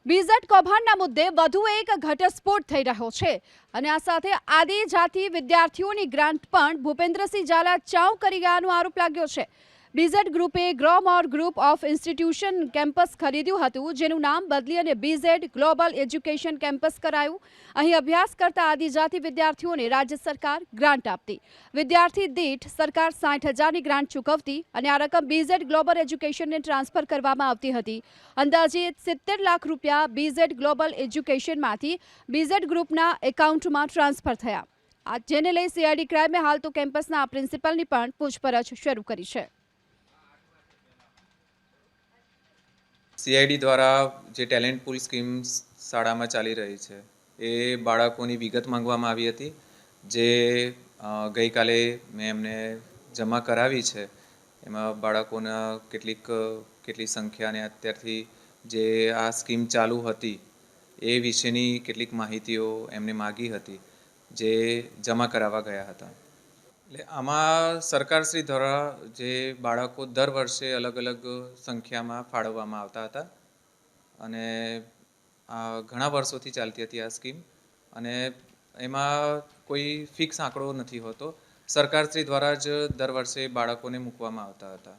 BZ કૌભાંડના મુદ્દે વધુ એક ઘટસ્ફોટ થઈ રહ્યો છે અને આ સાથે આદિજાતિ વિદ્યાર્થીઓની ગ્રાન્ટ પણ ભૂપેન્દ્રસિંહ ઝાલા ચાઉ કરી ગયાનો આરોપ લાગ્યો છે। બીઝેડ ગ્રુપે Growmore group of institution campus ખરીદ્યું હતું, જેનું નામ બદલી અને બીઝેડ ગ્લોબલ એજ્યુકેશન કેમ્પસ કરાયું। અહીં અભ્યાસ કરતા આદિજાતિ વિદ્યાર્થીઓને રાજ્ય સરકાર ગ્રાન્ટ આપતી। વિદ્યાર્થી દીઠ સરકાર 60,000ની ગ્રાન્ટ ચૂકવતી અને આ રકમ બીઝેડ ગ્લોબલ એજ્યુકેશનને ટ્રાન્સફર કરવામાં આવતી હતી। અંદાજિત 70 લાખ રૂપિયા બીઝેડ ગ્લોબલ એજ્યુકેશનમાંથી બીઝેડ ગ્રુપના એકાઉન્ટમાં ટ્રાન્સફર થયા। જેને લઈ સીઆઈડી ક્રાઇમે હાલ તો કેમ્પસના પ્રિન્સિપલની પણ પૂછપરછ શરૂ કરી છે। સીઆઈડી દ્વારા જે ટેલેન્ટ પૂલ સ્કીમ શાળામાં ચાલી રહી છે એ બાળકોની વિગત માંગવામાં આવી હતી, જે ગઈકાલે મેં એમને જમા કરાવી છે। એમાં બાળકોના કેટલી સંખ્યા અને અત્યારથી જે આ સ્કીમ ચાલુ હતી એ વિશેની કેટલીક માહિતીઓ એમને માગી હતી, જે જમા કરાવવા ગયા હતા। એટલે આમાં સરકારશ્રી દ્વારા જે બાળકો દર વર્ષે અલગ અલગ સંખ્યામાં ફાળવવામાં આવતા હતા અને ઘણા વર્ષોથી ચાલતી હતી આ સ્કીમ, અને એમાં કોઈ ફિક્સ આંકડો નથી હોતો। સરકારશ્રી દ્વારા જ દર વર્ષે બાળકોને મૂકવામાં આવતા હતા।